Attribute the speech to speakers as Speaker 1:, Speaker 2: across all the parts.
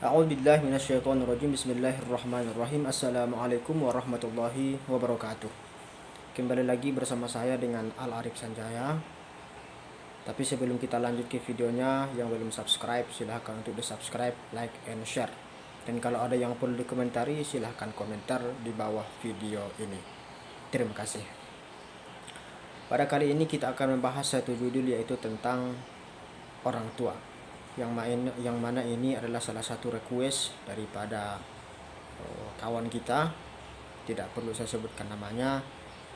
Speaker 1: A'udzubillahi minasyaitonirrajim. Bismillahirrahmanirrahim. Assalamualaikum warahmatullahi wabarakatuh. Kembali lagi bersama saya dengan Al Arif Sanjaya. Tapi sebelum kita lanjut ke videonya, yang belum subscribe silahkan untuk di subscribe, like, and share. Dan kalau ada yang perlu dikomentari, silahkan komentar di bawah video ini. Terima kasih. Pada kali ini kita akan membahas satu judul, yaitu tentang orang tua. Yang mana ini adalah salah satu request daripada kawan kita. Tidak perlu saya sebutkan namanya.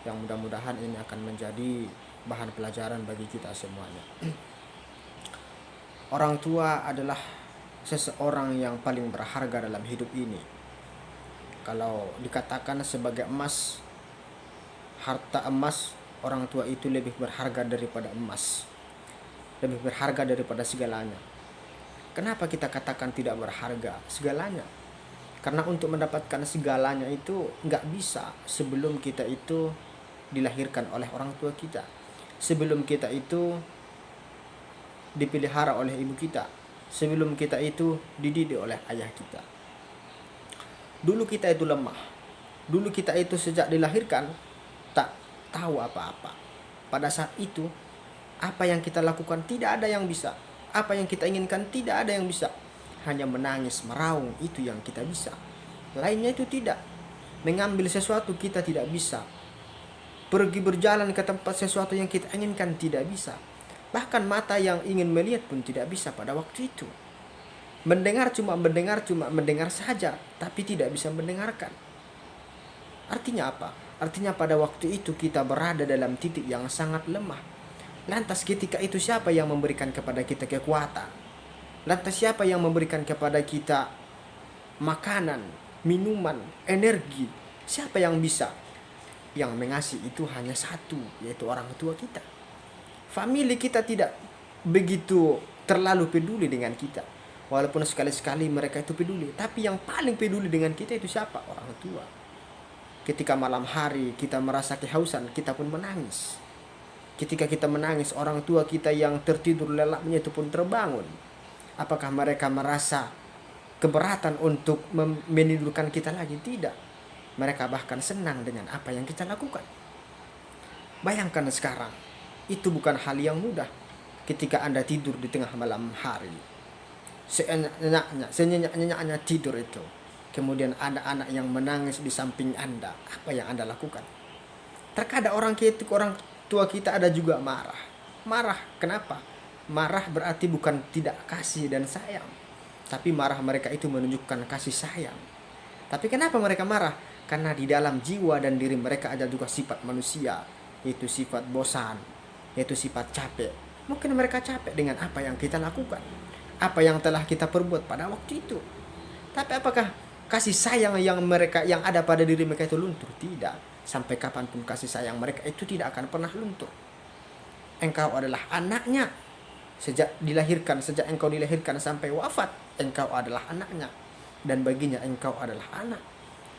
Speaker 1: Yang mudah-mudahan ini akan menjadi bahan pelajaran bagi kita semuanya. Orang tua adalah seseorang yang paling berharga dalam hidup ini. Kalau dikatakan sebagai emas, harta emas, orang tua itu lebih berharga daripada emas, lebih berharga daripada segalanya. Kenapa kita katakan tidak berharga segalanya? Karena untuk mendapatkan segalanya itu nggak bisa sebelum kita itu dilahirkan oleh orang tua kita, sebelum kita itu dipelihara oleh ibu kita, sebelum kita itu dididik oleh ayah kita. Dulu kita itu lemah. Dulu kita itu sejak dilahirkan tak tahu apa-apa. Pada saat itu, apa yang kita lakukan tidak ada yang bisa. Apa yang kita inginkan tidak ada yang bisa. Hanya menangis, meraung, itu yang kita bisa. Lainnya itu tidak. Mengambil sesuatu kita tidak bisa. Pergi berjalan ke tempat sesuatu yang kita inginkan tidak bisa. Bahkan mata yang ingin melihat pun tidak bisa pada waktu itu. Mendengar cuma mendengar saja, tapi tidak bisa mendengarkan. Artinya apa? Artinya pada waktu itu kita berada dalam titik yang sangat lemah. Lantas ketika itu siapa yang memberikan kepada kita kekuatan? Lantas siapa yang memberikan kepada kita makanan, minuman, energi? Siapa yang bisa? Yang mengasih itu hanya satu, yaitu orang tua kita. Famili kita tidak begitu terlalu peduli dengan kita. Walaupun sekali-sekali mereka itu peduli, tapi yang paling peduli dengan kita itu siapa? Orang tua. Ketika malam hari kita merasa kehausan, kita pun menangis. Ketika kita menangis, orang tua kita yang tertidur lelapnya itu pun terbangun. Apakah mereka merasa keberatan untuk menidurkan kita lagi? Tidak. Mereka bahkan senang dengan apa yang kita lakukan. Bayangkan sekarang, itu bukan hal yang mudah. Ketika Anda tidur di tengah malam hari, senyenyak-nyenyaknya tidur itu, kemudian ada anak yang menangis di samping Anda, apa yang Anda lakukan? Terkadang orang tua kita ada juga marah. Marah kenapa? Marah berarti bukan tidak kasih dan sayang, tapi marah mereka itu menunjukkan kasih sayang. Tapi kenapa mereka marah? Karena di dalam jiwa dan diri mereka ada juga sifat manusia, yaitu sifat bosan, yaitu sifat capek. Mungkin mereka capek dengan apa yang kita lakukan, apa yang telah kita perbuat pada waktu itu. Tapi apakah kasih sayang yang ada pada diri mereka itu luntur? Tidak. Sampai kapanpun kasih sayang mereka itu tidak akan pernah luntur. Engkau adalah anaknya. Sejak engkau dilahirkan sampai wafat, engkau adalah anaknya. Dan baginya engkau adalah anak.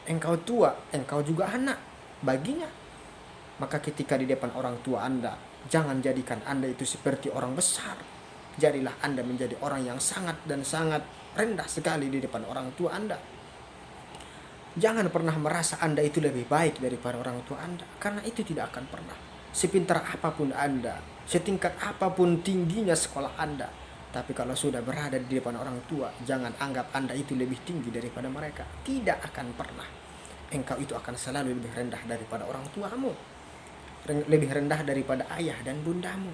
Speaker 1: Engkau tua, engkau juga anak baginya. Maka ketika di depan orang tua Anda, jangan jadikan Anda itu seperti orang besar. Jadilah Anda menjadi orang yang sangat dan sangat rendah sekali di depan orang tua Anda. Jangan pernah merasa Anda itu lebih baik daripada orang tua Anda, karena itu tidak akan pernah. Sepintar apapun Anda, setingkat apapun tingginya sekolah Anda, tapi kalau sudah berada di depan orang tua, jangan anggap Anda itu lebih tinggi daripada mereka. Tidak akan pernah. Engkau itu akan selalu lebih rendah daripada orang tuamu, lebih rendah daripada ayah dan bundamu.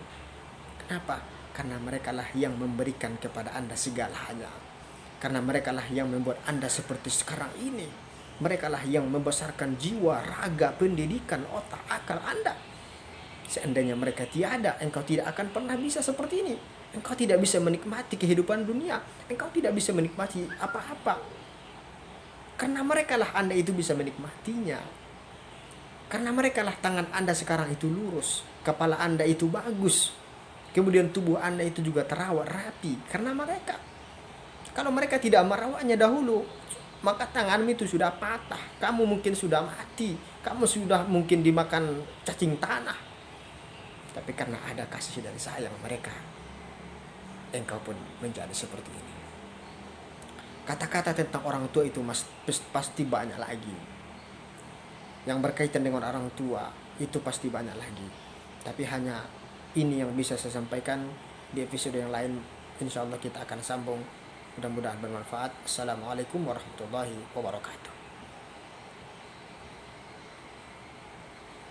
Speaker 1: Kenapa? Karena merekalah yang memberikan kepada Anda segalanya. Karena merekalah yang membuat Anda seperti sekarang ini. Merekalah yang membesarkan jiwa, raga, pendidikan, otak, akal Anda. Seandainya mereka tiada, engkau tidak akan pernah bisa seperti ini. Engkau tidak bisa menikmati kehidupan dunia. Engkau tidak bisa menikmati apa-apa. Karena merekalah Anda itu bisa menikmatinya. Karena merekalah tangan Anda sekarang itu lurus, kepala Anda itu bagus, kemudian tubuh Anda itu juga terawat rapi. Karena mereka. Kalau mereka tidak merawatnya dahulu, maka tanganmu itu sudah patah, kamu mungkin sudah mati, kamu sudah mungkin dimakan cacing tanah. Tapi karena ada kasih dan sayang mereka, engkau pun menjadi seperti ini. Kata-kata tentang orang tua itu pasti banyak lagi. Yang berkaitan dengan orang tua itu pasti banyak lagi. Tapi hanya ini yang bisa saya sampaikan. Di episode yang lain insya Allah kita akan sambung. Mudah-mudahan bermanfaat. Assalamualaikum warahmatullahi wabarakatuh.